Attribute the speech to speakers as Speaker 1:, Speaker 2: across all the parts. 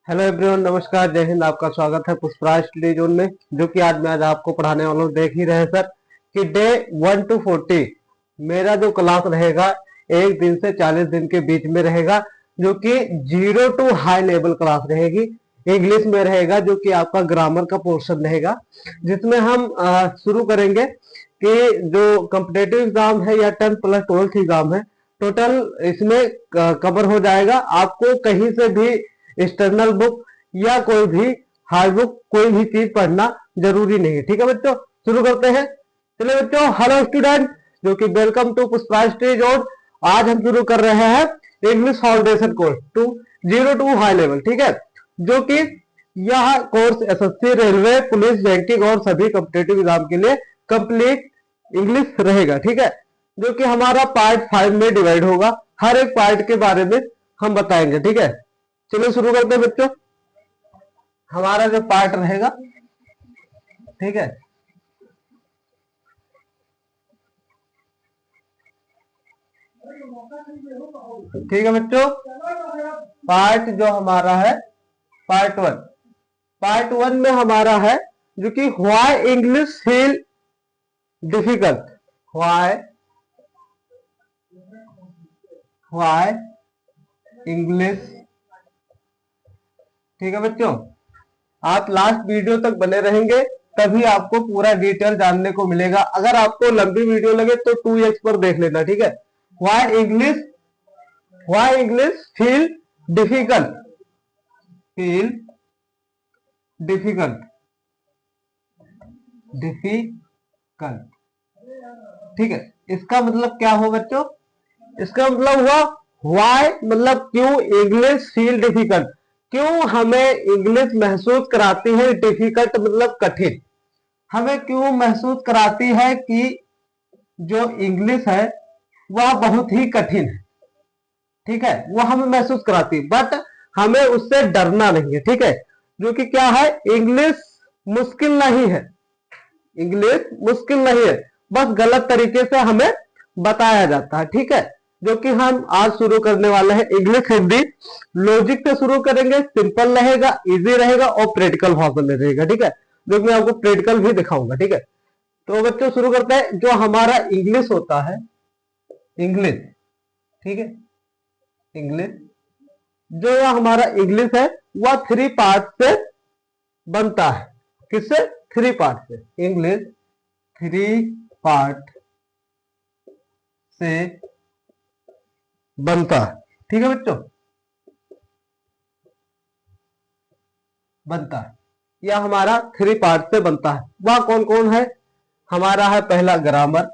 Speaker 1: Hello everyone, नमस्कार, जय हिंद। आपका स्वागत है पुष्पराज स्टडी जोन में, जो कि आज मैं आपको पढ़ाने वाला हूँ। देख ही रहे सर कि डे 1 to 40 मेरा जो क्लास रहेगा 1 दिन से 40 दिन के बीच में रहेगा, जो कि 0 to हाई लेवल क्लास रहेगी। इंग्लिश में रहेगा, जो कि आपका ग्रामर का पोर्शन रहेगा, जिसमें हम शुरू करेंगे कि जो कॉम्पिटेटिव एग्जाम है या 10th प्लस 12th एग्जाम है, टोटल इसमें कवर हो जाएगा। आपको कहीं से भी एक्सटर्नल बुक या कोई भी हार्ड बुक कोई भी चीज पढ़ना जरूरी नहीं है। ठीक है बच्चों, शुरू करते हैं। चलिए बच्चों, हेलो स्टूडेंट, जो कि welcome to Pushpraj study zone. आज हम शुरू कर रहे हैं English foundation course to 0 to high level. ठीक है, जो कि यह course SSC, railway, police, banking और सभी कॉम्पिटेटिव एग्जाम के लिए कंप्लीट इंग्लिश रहेगा। ठीक है, जो कि हमारा पार्ट 5 में डिवाइड होगा। हर एक पार्ट के बारे में हम बताएंगे। ठीक है, चलिए शुरू करते हैं बच्चों। हमारा जो पार्ट रहेगा, ठीक है, ठीक है बच्चों, पार्ट जो हमारा है पार्ट 1 में हमारा है जो कि why English feel difficult. Why English. ठीक है बच्चों, आप लास्ट वीडियो तक बने रहेंगे, तभी आपको पूरा डिटेल जानने को मिलेगा। अगर आपको लंबी वीडियो लगे तो 2x पर देख लेना। ठीक है, why English feel difficult. Feel difficult difficult ठीक है, इसका मतलब क्या हो बच्चों? इसका मतलब हुआ व्हाई, मतलब क्यों इंग्लिश फील डिफिकल्ट, क्यों हमें इंग्लिश महसूस कराती है डिफिकल्ट, मतलब कठिन। हमें क्यों महसूस कराती है कि जो इंग्लिश है वह बहुत ही कठिन है। ठीक है, वो हमें महसूस कराती है, बट हमें उससे डरना नहीं है। ठीक है, जो कि क्या है, इंग्लिश मुश्किल नहीं है। इंग्लिश मुश्किल नहीं है, बस गलत तरीके से हमें बताया जाता है। ठीक है, जो कि हम आज शुरू करने वाले हैं इंग्लिश हिंदी। लॉजिक से शुरू करेंगे, सिंपल रहेगा, इजी रहेगा और प्रैक्टिकल भाषण में रहेगा। ठीक है, जो कि मैं आपको प्रैक्टिकल भी दिखाऊंगा। ठीक है, तो बच्चों शुरू करते हैं। जो हमारा इंग्लिश होता है, इंग्लिश, ठीक है, इंग्लिश, जो यह हमारा इंग्लिश है वह 3 पार्ट से बनता है। किससे? 3 पार्ट से। इंग्लिश 3 पार्ट से बनता है। ठीक है बच्चों, बनता है, यह हमारा 3 पार्ट से बनता है। वह कौन कौन है? हमारा है पहला ग्रामर,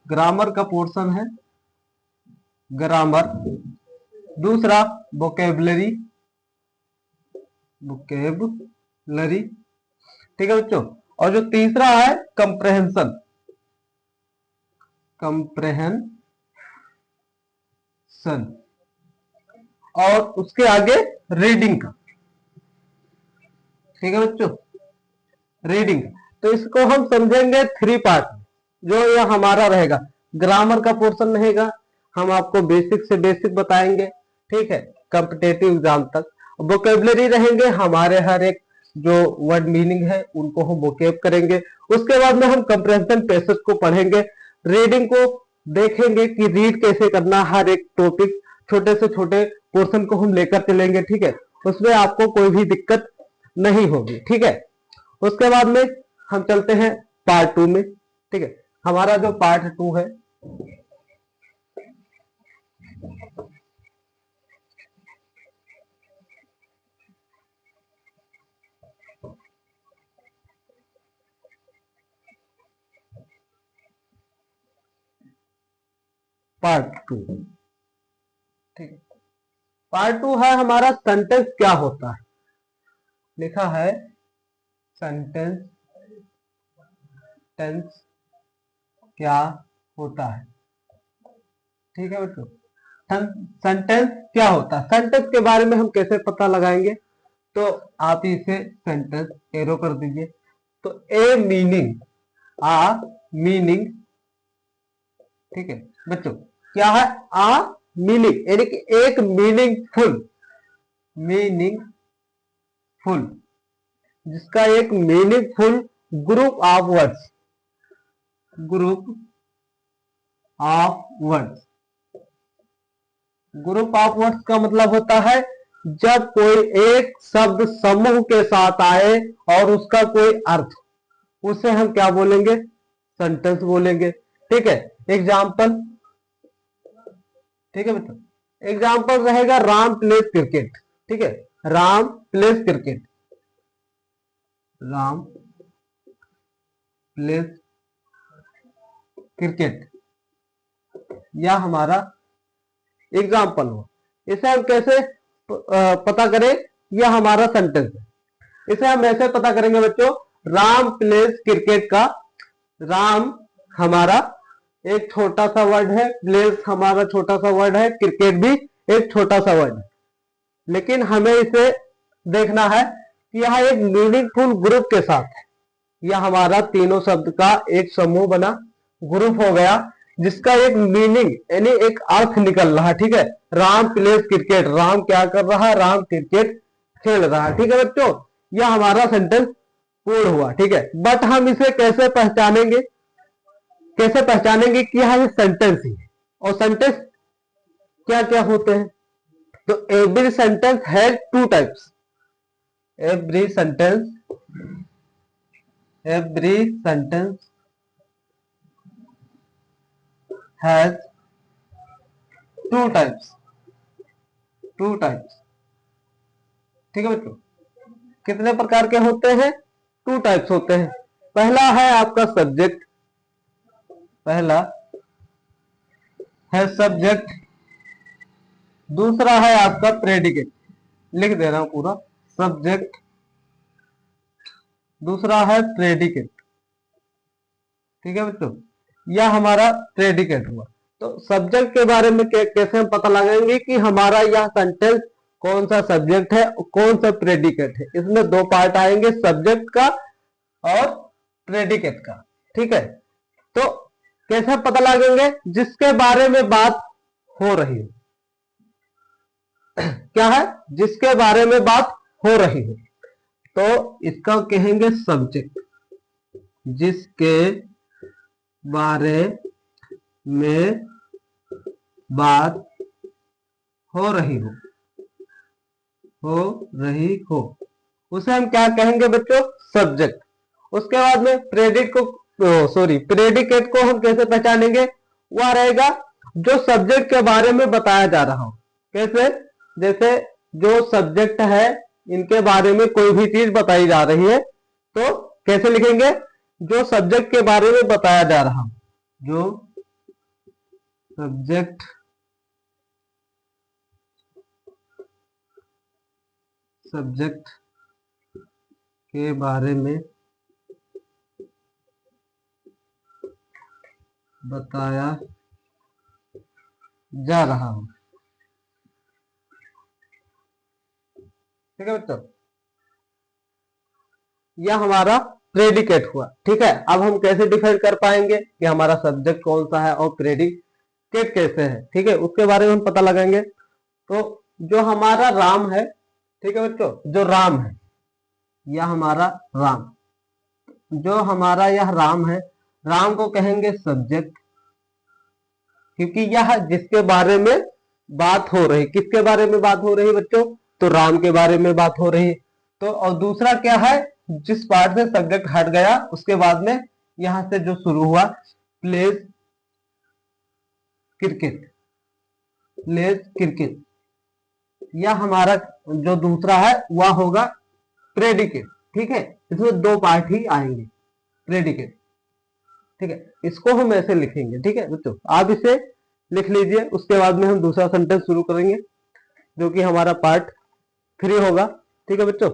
Speaker 1: ग्रामर का पोर्शन है ग्रामर। दूसरा वोकेबलरी, वोकेबलरी, ठीक है बच्चों। और जो तीसरा है कंप्रहेंशन, कंप्रहेंशन। और उसके आगे रीडिंग का। ठीक है बच्चों, रीडिंग। तो इसको हम समझेंगे 3 पार्ट, जो यह हमारा रहेगा। ग्रामर का पोर्शन रहेगा, हम आपको बेसिक से बेसिक बताएंगे। ठीक है, कॉम्पिटेटिव एग्जाम तक। वोकेबलरी रहेंगे, हमारे हर एक जो वर्ड मीनिंग है उनको हम वोकेब करेंगे। उसके बाद में हम कंप्रेहेंशन पैसेज को पढ़ेंगे। रीडिंग को देखेंगे कि रीड कैसे करना, हर एक टॉपिक छोटे से छोटे पोर्शन को हम लेकर चलेंगे। ठीक है, उसमें आपको कोई भी दिक्कत नहीं होगी। ठीक है, उसके बाद में हम चलते हैं पार्ट 2 में। ठीक है, हमारा जो पार्ट 2 है, पार्ट 2, ठीक है, पार्ट 2 है हमारा सेंटेंस क्या होता है। लिखा है सेंटेंस, टेंस क्या होता है। ठीक है बच्चों, सेंटेंस क्या होता है, सेंटेंस के बारे में हम कैसे पता लगाएंगे? तो आप इसे सेंटेंस एरो कर दीजिए। तो ए मीनिंग, आ मीनिंग, ठीक है बच्चों, क्या है? आ मीनिंग, यानी कि एक मीनिंगफुल मीनिंगफुल, जिसका एक meaningful group of words, group of words. Group of words का मतलब होता है जब कोई एक शब्द समूह के साथ आए और उसका कोई अर्थ, उसे हम क्या बोलेंगे? सेंटेंस बोलेंगे। ठीक है, एग्जाम्पल, ठीक है मित्र, एग्जाम्पल रहेगा राम प्लेस क्रिकेट। ठीक है, Ram place cricket, Ram place cricket, यह हमारा एग्जाम्पल हो। इसे हम कैसे पता करें? यह हमारा सेंटेंस है। इसे हम ऐसे पता करेंगे बच्चों, राम प्लेस क्रिकेट का, राम हमारा एक छोटा सा वर्ड है, प्लेस हमारा छोटा सा वर्ड है, क्रिकेट भी एक छोटा सा वर्ड है, लेकिन हमें इसे देखना है कि यह एक मीनिंगफुल ग्रुप के साथ है। यह हमारा तीनों शब्द का एक समूह बना, ग्रुप हो गया, जिसका एक मीनिंग यानी एक अर्थ निकल रहा। ठीक है, राम प्लेस क्रिकेट, राम क्या कर रहा है? राम क्रिकेट खेल रहा है। ठीक है बच्चों, यह हमारा सेंटेंस पूर्ण हुआ। ठीक है, बट हम इसे कैसे पहचानेंगे? कैसे पहचानेंगे कि यह सेंटेंस ही है? और सेंटेंस क्या क्या होते हैं? तो every sentence has two types, every sentence, every sentence has two types, two types. ठीक है बच्चों, कितने प्रकार के होते हैं? टू टाइप्स होते हैं। पहला है आपका सब्जेक्ट, पहला है सब्जेक्ट, दूसरा है आपका प्रेडिकेट। लिख दे रहा हूं पूरा, सब्जेक्ट, दूसरा है प्रेडिकेट। ठीक है बच्चों, यह हमारा प्रेडिकेट हुआ। तो सब्जेक्ट के बारे में कैसे हम पता लगाएंगे कि हमारा यह सेंटेंस कौन सा सब्जेक्ट है और कौन सा प्रेडिकेट है? इसमें दो पार्ट आएंगे, सब्जेक्ट का और प्रेडिकेट का। ठीक है, तो कैसे पता लगेंगे? जिसके बारे में बात हो रही है, क्या है? जिसके बारे में बात हो रही है, तो इसका कहेंगे सब्जेक्ट, जिसके बारे में बात हो रही हो, हो रही हो, उसे हम क्या कहेंगे बच्चों? सब्जेक्ट। उसके बाद में प्रेडिकेट को, सॉरी, प्रेडिकेट को हम कैसे पहचानेंगे? वह रहेगा जो सब्जेक्ट के बारे में बताया जा रहा हो। कैसे? जैसे जो सब्जेक्ट है, इनके बारे में कोई भी चीज बताई जा रही है, तो कैसे लिखेंगे? जो सब्जेक्ट के बारे में बताया जा रहा हो, जो सब्जेक्ट सब्जेक्ट के बारे में बताया जा रहा हो। ठीक है बच्चों, यह हमारा प्रेडिकेट हुआ। ठीक है, अब हम कैसे डिफाइन कर पाएंगे कि हमारा सब्जेक्ट कौन सा है और प्रेडिकेट कैसे है? ठीक है, उसके बारे में हम पता लगाएंगे। तो जो हमारा राम है, ठीक है बच्चों, जो राम है, यह हमारा राम, जो हमारा यह राम है, राम को कहेंगे सब्जेक्ट, क्योंकि यह जिसके बारे में बात हो रही, किसके बारे में बात हो रही बच्चों? तो राम के बारे में बात हो रही। तो और दूसरा क्या है? जिस पार्ट से सब्जेक्ट हट गया, उसके बाद में यहां से जो शुरू हुआ, प्लेज क्रिकेट, प्लेज क्रिकेट, यह हमारा जो दूसरा है वह होगा प्रेडिकेट। ठीक है, इसमें दो पार्ट ही आएंगे, प्रेडिकेट। ठीक है, इसको हम ऐसे लिखेंगे। ठीक है बच्चों, आप इसे लिख लीजिए, उसके बाद में हम दूसरा सेंटेंस शुरू करेंगे, जो कि हमारा पार्ट 3 होगा। ठीक है बच्चों,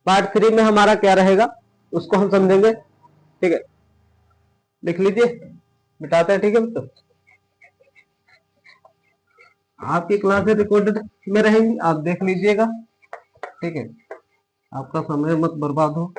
Speaker 1: पार्ट 3 में हमारा क्या रहेगा उसको हम समझेंगे। ठीक है, लिख लीजिए, मिटाते हैं। ठीक है बच्चों, आपकी क्लासेस रिकॉर्डेड में रहेंगी, आप देख लीजिएगा। ठीक है, आपका समय मत बर्बाद हो।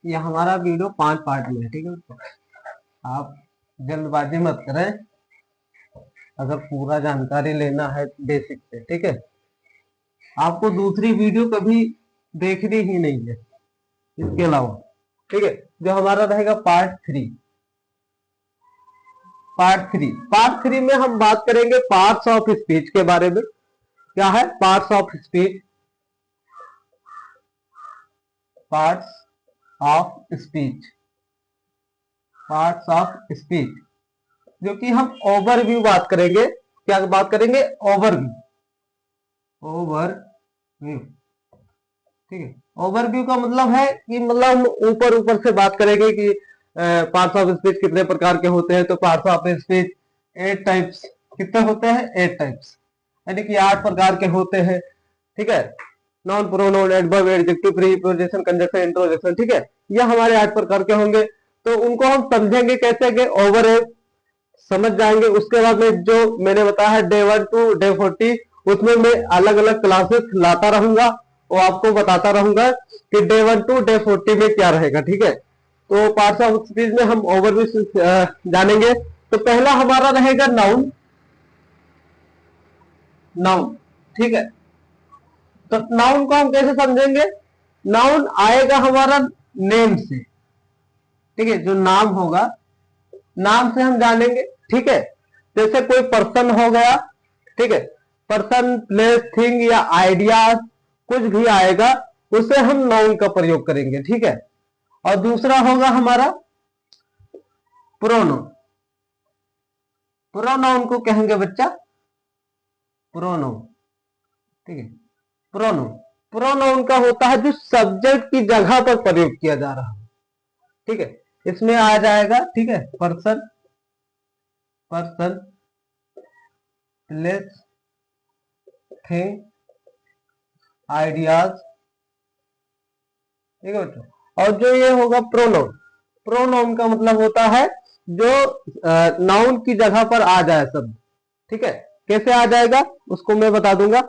Speaker 1: ये हमारा वीडियो 5 पार्ट में है, ठीक है दोस्तों। आप जल्दबाजी मत करें, अगर पूरा जानकारी लेना है बेसिक से, ठीक है। आपको दूसरी वीडियो कभी देखनी ही नहीं है इसके अलावा, ठीक है। जो हमारा रहेगा पार्ट थ्री में हम बात करेंगे पार्ट्स ऑफ स्पीच के बारे में। क्या है parts of speech? Parts of speech, parts of speech, जो कि हम ओवरव्यू बात करेंगे। क्या बात करेंगे? ओवरव्यू, ठीक है। ओवरव्यू का मतलब है कि मतलब ऊपर ऊपर से बात करेंगे कि पार्ट्स ऑफ स्पीच कितने प्रकार के होते हैं। तो पार्ट्स ऑफ स्पीच 8 टाइप्स, कितने होते हैं? 8 टाइप्स, यानी कि 8 प्रकार के होते हैं, ठीक है। Noun pronoun, adverb, adjective, preposition, conjunction, interjection, ठीक है। ये हमारे 8 प्रकार के होंगे। तो उनको हम समझेंगे कैसे कि ओवर समझ जाएंगे। उसके बाद में जो मैंने बताया है डे 1 टू डे 40, उसमें मैं अलग अलग क्लासेस लाता रहूंगा और आपको बताता रहूंगा कि डे 1 टू डे 40 में क्या रहेगा, ठीक है। तो पार्ट्स ऑफ स्पीच में हम ओवरव्यू जानेंगे। तो पहला हमारा रहेगा नाउन, नाउन, ठीक है। तो नाउन को हम कैसे समझेंगे? नाउन आएगा हमारा नेम से, ठीक है। जो नाम होगा, नाम से हम जानेंगे, ठीक है। जैसे कोई पर्सन हो गया, ठीक है। पर्सन, प्लेस, थिंग या आइडियाज कुछ भी आएगा, उससे हम नाउन का प्रयोग करेंगे, ठीक है। और दूसरा होगा हमारा प्रोनाउन। प्रोनाउन को कहेंगे बच्चा प्रोनाउन, ठीक है। प्रोनाउन, प्रोनाउन का होता है जो सब्जेक्ट की जगह पर प्रयोग किया जा रहा है, ठीक है। इसमें आ जाएगा, ठीक है, person, person, place, thing, ideas, ठीक है बच्चों। और जो ये होगा प्रोनाउन, प्रोनाउन का मतलब होता है जो नाउन की जगह पर आ जाए शब्द, ठीक है। कैसे आ जाएगा उसको मैं बता दूंगा,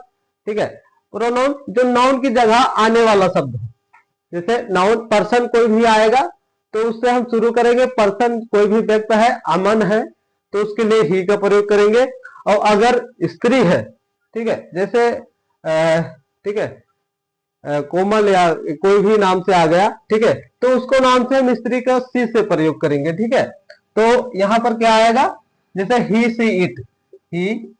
Speaker 1: ठीक है। प्रोनाउन जो नाउन की जगह आने वाला शब्द हो। जैसे नाउन पर्सन कोई भी आएगा तो उससे हम शुरू करेंगे। पर्सन कोई भी व्यक्ति है, अमन है, तो उसके लिए ही का प्रयोग करेंगे। और अगर स्त्री है, ठीक है, जैसे ठीक है, कोमल या कोई भी नाम से आ गया, ठीक है, तो उसको नाम से हम स्त्री का सी से प्रयोग करेंगे, ठीक है। तो यहां पर क्या आएगा? जैसे ही, सी, इट, ही,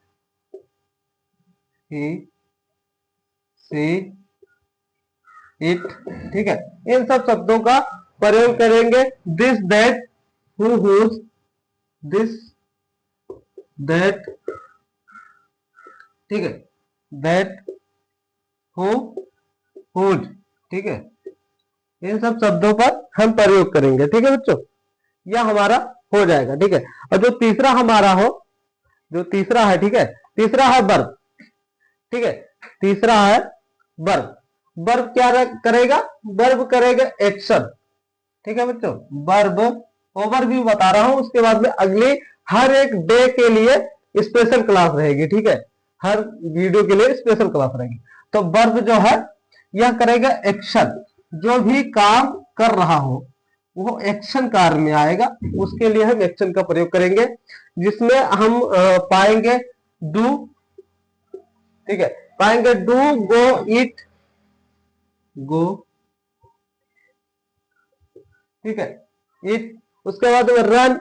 Speaker 1: सी, इट, ठीक है। इन सब शब्दों का प्रयोग करेंगे। This, that, who, whose, this, that, ठीक है, दैट, हु, हुज, ठीक है। इन सब शब्दों पर हम प्रयोग करेंगे, ठीक है बच्चों। यह हमारा हो जाएगा, ठीक है। और जो तीसरा हमारा हो, जो तीसरा है, ठीक है, तीसरा है वर्ब, ठीक है। तीसरा है वर्ब। वर्ब क्या करेगा? वर्ब करेगा एक्शन, ठीक है बच्चों। वर्ब ओवरव्यू बता रहा हूं, उसके बाद में अगली हर एक डे के लिए स्पेशल क्लास रहेगी, ठीक है। हर वीडियो के लिए स्पेशल क्लास रहेगी। तो वर्ब जो है यह करेगा एक्शन, जो भी काम कर रहा हो वो एक्शन कार्य में आएगा, उसके लिए हम एक्शन का प्रयोग करेंगे। जिसमें हम पाएंगे डू, ठीक है, पाएंगे डू, गो, इट, गो, ठीक है, इट। उसके बाद रन,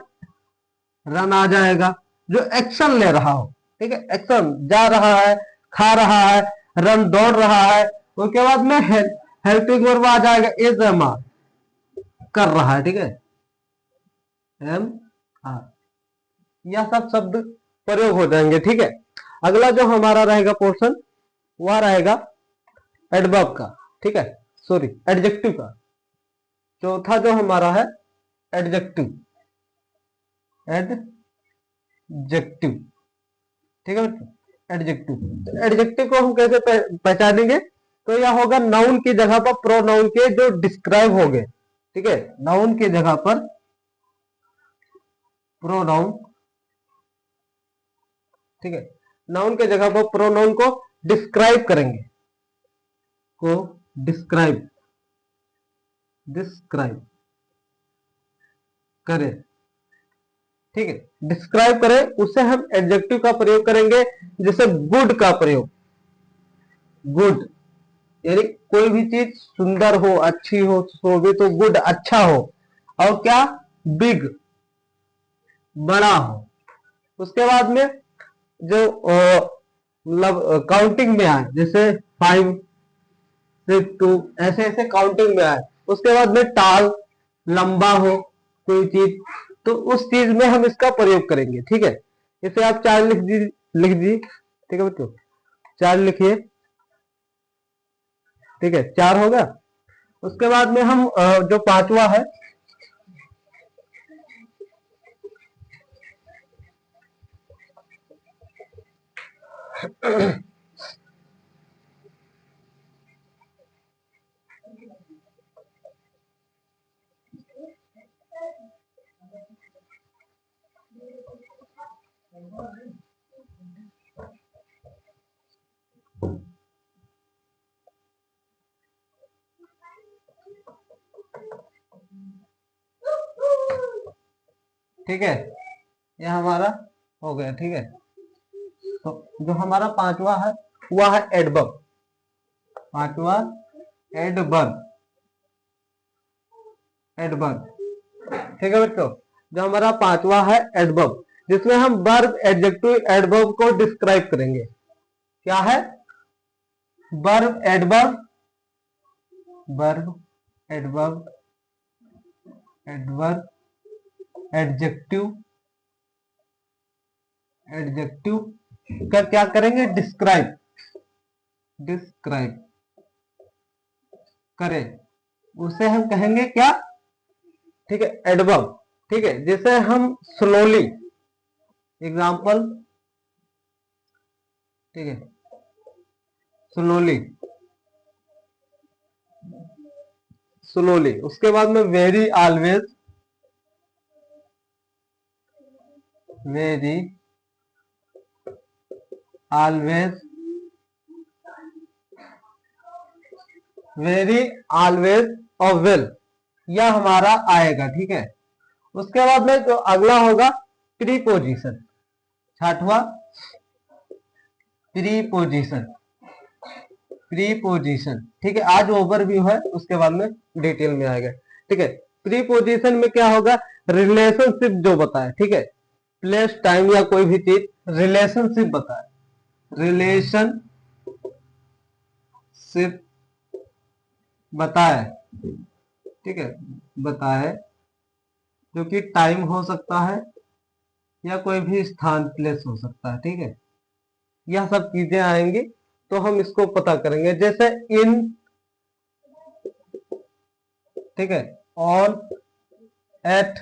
Speaker 1: रन आ जाएगा, जो एक्शन ले रहा हो, ठीक है, एक्शन, जा रहा है, खा रहा है, रन दौड़ रहा है। उसके बाद में हेल्पिंग वर्ब आ जाएगा, इज एम आर, कर रहा है, ठीक है, एम आर। यह सब शब्द प्रयोग हो जाएंगे, ठीक है। अगला जो हमारा रहेगा पोर्शन, वह रहेगा एडवर्ब का, ठीक है, सॉरी एडजेक्टिव का। चौथा जो हमारा है एडजेक्टिव, एडजेक्टिव, ठीक है बच्चों, एडजेक्टिव। तो एडजेक्टिव को हम कैसे पहचानेंगे? तो यह होगा नाउन की जगह पर प्रोनाउन के जो डिस्क्राइब हो गए, ठीक है। नाउन की जगह पर प्रोनाउन, ठीक है, नाउन के जगह पर प्रोनाउन को डिस्क्राइब करेंगे, को डिस्क्राइब डिस्क्राइब करें, ठीक है। डिस्क्राइब करें, उससे हम एडजेक्टिव का प्रयोग करेंगे, जैसे गुड का प्रयोग। गुड यानी कोई भी चीज सुंदर हो, अच्छी हो, शोभित हो, गुड अच्छा हो। और क्या, बिग बड़ा हो। उसके बाद में जो मतलब काउंटिंग में आए, जैसे 5 6 2 ऐसे ऐसे काउंटिंग में आए। उसके बाद में टाल लंबा हो कोई चीज, तो उस चीज में हम इसका प्रयोग करेंगे, ठीक है। इसे आप 4 लिख दी, ठीक है बच्चों, 4 लिखिए, ठीक है, 4 होगा। उसके बाद में हम जो पांचवा है, ठीक है, ये हमारा हो गया, ठीक है। तो जो हमारा पांचवा है वह है एडवर्ब। पांचवा एडवर्ब, एडवर्ब, ठीक है बच्चों। जो हमारा पांचवा है एडवर्ब, जिसमें हम वर्ब एडजेक्टिव एडवर्ब को डिस्क्राइब करेंगे। क्या है, verb adverb, verb adverb, adverb adjective, adjective का क्या करेंगे, डिस्क्राइब, डिस्क्राइब करें, उसे हम कहेंगे क्या, ठीक है, एडवर्ब, ठीक है। जैसे हम स्लोली, एग्जाम्पल, ठीक है, स्लोली, स्लोली। उसके बाद में very always, very always, very always और वेल, यह हमारा आएगा, ठीक है। उसके बाद में जो अगला होगा प्रीपोजिशन, छठवां प्रीपोजिशन, प्रीपोजिशन, ठीक है। आज ओवरव्यू है, उसके बाद में डिटेल में आएगा, ठीक है। प्रीपोजिशन में क्या होगा, रिलेशनशिप जो बताए, ठीक है, प्लेस टाइम या कोई भी चीज रिलेशनशिप बताए, रिलेशनशिप बताए, ठीक है, बताए, जो कि टाइम हो सकता है या कोई भी स्थान प्लेस हो सकता है, ठीक है। यह सब चीजें आएंगी तो हम इसको पता करेंगे, जैसे इन, ठीक है, ऑन, एट,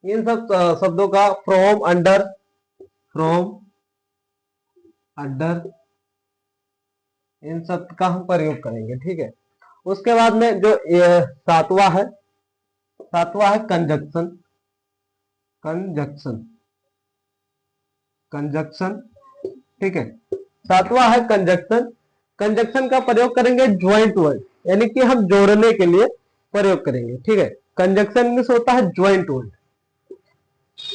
Speaker 1: इन सब शब्दों का फ्रॉम, अंडर, फ्रॉम, अंडर, इन सब का हम प्रयोग करेंगे, ठीक है। उसके बाद में जो सातवां है, सातवां है कंजक्शन, कंजक्शन, कंजक्शन, ठीक है। सातवां है कंजक्शन। कंजक्शन का प्रयोग करेंगे ज्वाइंट वर्ड, यानी कि हम जोड़ने के लिए प्रयोग करेंगे, ठीक है। कंजक्शन मींस होता है ज्वाइंट वर्ड,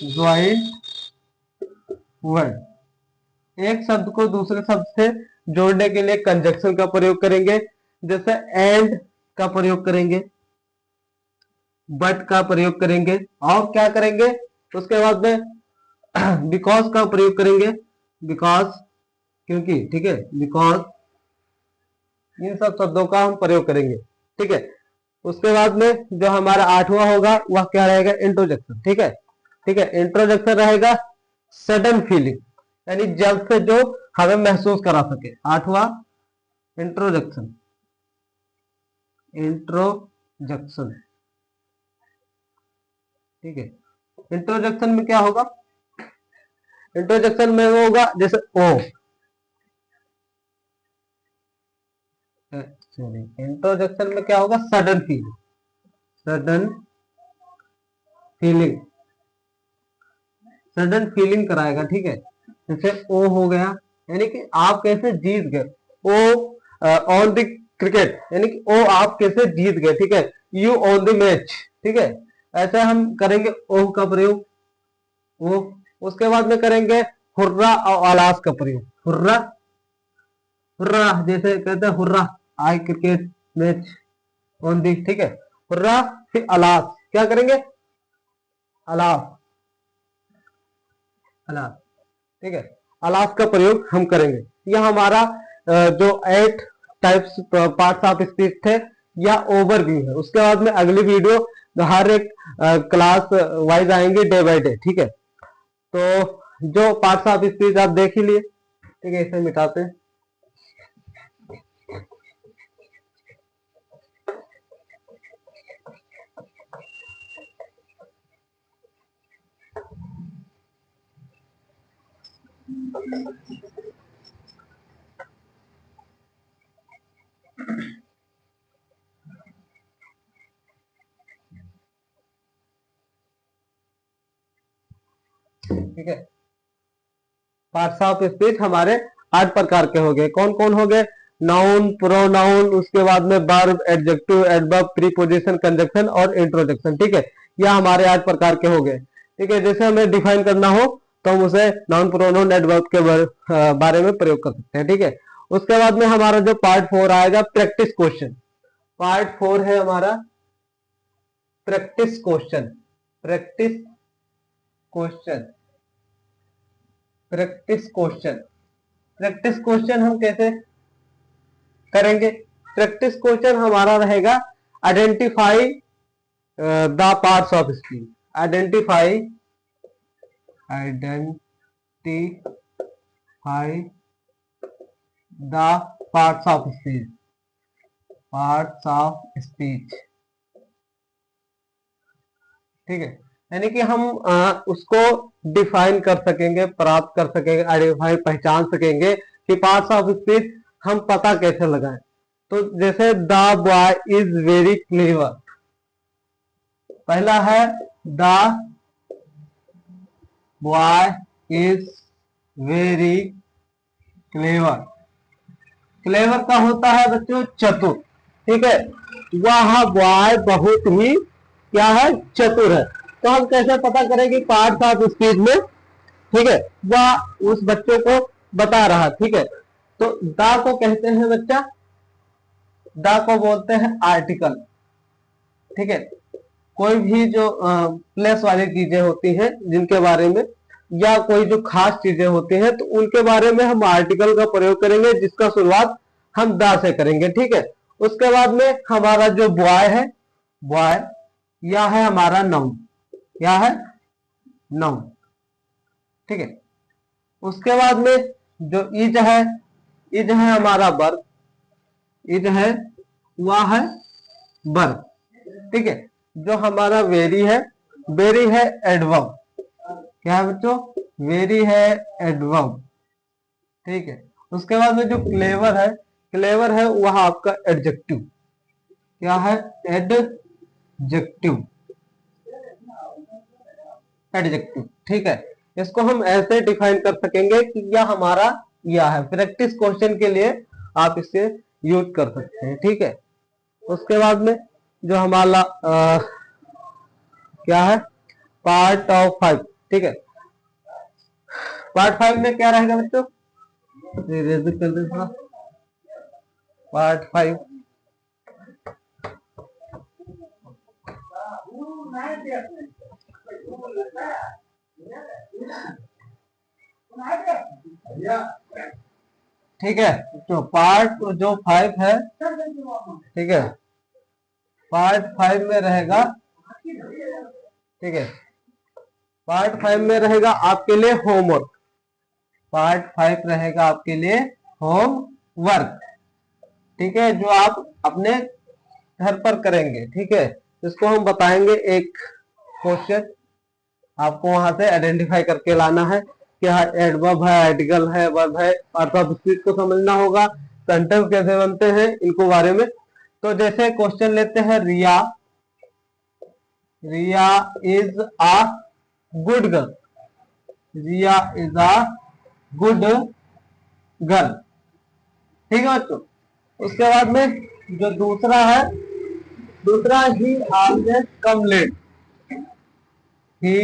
Speaker 1: ज्वाइंट वर्ड। एक शब्द को दूसरे शब्द से जोड़ने के लिए कंजक्शन का प्रयोग करेंगे, जैसे एंड का प्रयोग करेंगे, बट का प्रयोग करेंगे, और क्या करेंगे, उसके बाद में बिकॉज का प्रयोग करेंगे, बिकॉज, क्योंकि, ठीक है, बिकॉज, इन सब शब्दों का हम प्रयोग करेंगे, ठीक है। उसके बाद में जो हमारा आठवां होगा वह क्या रहेगा, इंट्रोडक्शन, ठीक है, ठीक है। इंट्रोडक्शन रहेगा सडन फीलिंग, यानी जल्द से जो हमें महसूस करा सके, आठवां इंट्रोडक्शन, इंट्रोडक्शन, ठीक है। इंट्रोडक्शन में क्या होगा, इंट्रोडक्शन में वो होगा जैसे ओ, सॉरी, इंट्रोडक्शन में क्या होगा, sudden feeling, sudden feeling, sudden feeling कराएगा, ठीक है। जैसे ओ हो गया, यानी कि आप कैसे जीत गए, ओ ऑन द क्रिकेट, यानी कि ओ आप कैसे जीत गए, ठीक है। यू ऑन द मैच, ठीक है। ऐसे हम करेंगे ओ का प्रयोग, वो। उसके बाद में करेंगे हुर्रा और अलास का प्रयोग। हुर्रा, हुर्रा जैसे कहते हैं hurrah I cricket match on the, ठीक है। हुर्रा, फिर अलास, क्या करेंगे, अलास, अलास, ठीक है। अलास का प्रयोग हम करेंगे। यह हमारा जो 8 टाइप्स पार्ट्स ऑफ स्पीच थे या ओवरव्यू है। उसके बाद में अगली वीडियो हर एक क्लास वाइज आएंगे डे बाय डे, ठीक है। तो जो पार्ट्स ऑफ स्पीच आप देख ही लिए, ठीक है। इसे मिटाते हैं। ठीक है, पार्ट्स ऑफ स्पीच हमारे 8 प्रकार के हो गए। कौन कौन हो गए, नाउन, प्रोनाउन, उसके बाद में verb, adjective, adverb, preposition, conjunction और इंट्रोडक्शन, ठीक है। यह हमारे 8 प्रकार के हो गए, ठीक है। जैसे हमें डिफाइन करना हो तो हम उसे नाउन, प्रोनाउन, एडवर्ब के बारे में प्रयोग कर सकते हैं, ठीक है। उसके बाद में हमारा जो पार्ट 4 आएगा, प्रैक्टिस क्वेश्चन। पार्ट 4 है हमारा practice question. Practice question, practice question. Practice question हम कैसे करेंगे, प्रैक्टिस क्वेश्चन हमारा रहेगा identify the parts of speech. Identify, identify the parts of speech, parts of speech, ठीक है। यानी कि हम उसको डिफाइन कर सकेंगे, प्राप्त कर सकेंगे, आइडेंटिफाई पहचान सकेंगे कि पार्ट्स ऑफ स्पीच हम पता कैसे लगाएं। तो जैसे the boy is very clever, पहला है the boy is very clever. Clever का होता है बच्चों चतुर, ठीक है। वह बॉय बहुत ही क्या है, चतुर है। तो हम कैसे पता करेंगे पार्ट्स ऑफ स्पीच में, ठीक है। वह उस बच्चों को बता रहा, ठीक है। तो दा को कहते हैं बच्चा, दा को बोलते हैं आर्टिकल, ठीक है। कोई भी जो प्लेस वाली चीजें होती हैं जिनके बारे में, या कोई जो खास चीजें होती हैं, तो उनके बारे में हम आर्टिकल का प्रयोग करेंगे, जिसका शुरुआत हम दा से करेंगे, ठीक है। उसके बाद में हमारा जो बॉय है, बॉय, यह है हमारा नाउन, क्या है, नाउन, ठीक है। उसके बाद में जो इज है हमारा वर्ब, इज है वह है वर्ब, ठीक है। जो हमारा वेरी है एडवर्ब, क्या है बच्चों, वेरी है एडवर्ब, ठीक है। उसके बाद में जो क्लेवर है वह आपका एडजेक्टिव, क्या है, एडजेक्टिव, एडजेक्टिव, ठीक है। इसको हम ऐसे डिफाइन कर सकेंगे कि यह है। प्रैक्टिस क्वेश्चन के लिए आप इसे यूज कर सकते हैं, ठीक है। उसके बाद में जो हमारा क्या है, पार्ट ऑफ 5, ठीक है। पार्ट 5 में क्या रहेगा बच्चों, कर दे थोड़ा। पार्ट 5, ठीक है। तो पार्ट जो 5 है, ठीक है, पार्ट 5 में रहेगा, ठीक है। पार्ट 5 में रहेगा आपके लिए होमवर्क, पार्ट 5 रहेगा आपके लिए होमवर्क, ठीक है, जो आप अपने घर पर करेंगे, ठीक है। इसको हम बताएंगे एक क्वेश्चन, आपको वहां से आइडेंटिफाई करके लाना है, क्या एडवर्ब है, आर्टिकल है, वर्ब है, पार्ट ऑफ स्पीच को समझना होगा, सेंटेंस कैसे बनते हैं इनको बारे में। तो जैसे क्वेश्चन लेते हैं, Riya is a good girl, Riya is a good girl, ठीक है बच्चों। उसके बाद में जो दूसरा है, दूसरा he always come late, he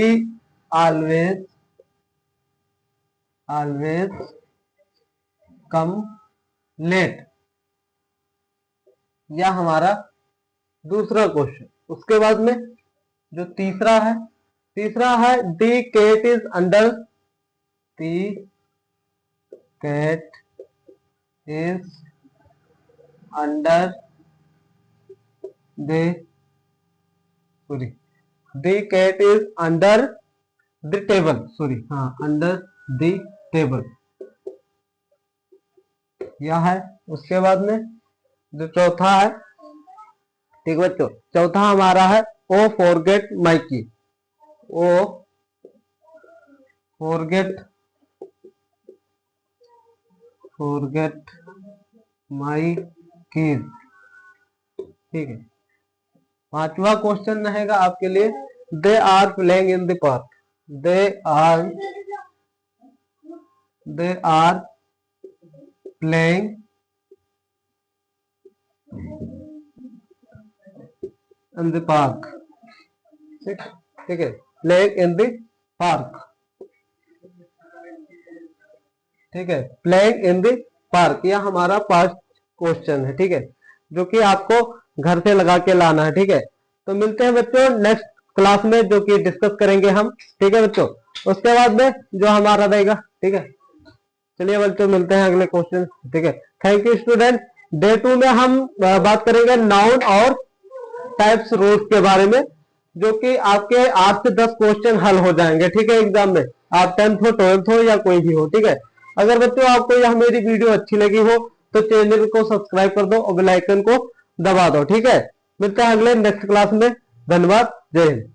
Speaker 1: always come late, यह हमारा दूसरा क्वेश्चन। उसके बाद में जो तीसरा है the cat is under, the cat is under the sorry the cat is under the table, sorry हाँ अंडर द टेबल, यह है। उसके बाद में जो चौथा है, ठीक बच्चों, चौथा हमारा है ओ फॉरगेट माई की, ओ फॉरगेट माई कीज, ठीक है। पांचवा क्वेश्चन रहेगा आपके लिए, they are playing in the park, they are playing in the park, ठीक है, प्लेइंग इन द पार्क, ठीक है, प्लेइंग इन द पार्क, यह हमारा फर्स्ट क्वेश्चन है, ठीक है, जो कि आपको घर से लगा के लाना है, ठीक है। तो मिलते हैं बच्चों नेक्स्ट क्लास में, जो कि डिस्कस करेंगे हम, ठीक है बच्चों। उसके बाद में जो हमारा रहेगा, ठीक है, चलिए बच्चों मिलते हैं अगले क्वेश्चन, ठीक है। Thank you student. डे 2 में हम बात करेंगे नाउन और टाइप्स रूल्स के बारे में, जो कि आपके 8 से 10 क्वेश्चन हल हो जाएंगे, ठीक है, एग्जाम में, आप 10th हो 12th हो या कोई भी हो, ठीक है। अगर बच्चों आपको यह मेरी वीडियो अच्छी लगी हो तो चैनल को सब्सक्राइब कर दो और बेल आइकन को दबा दो, ठीक है। मिलते हैं अगले नेक्स्ट क्लास में। धन्यवाद। जय हिंद।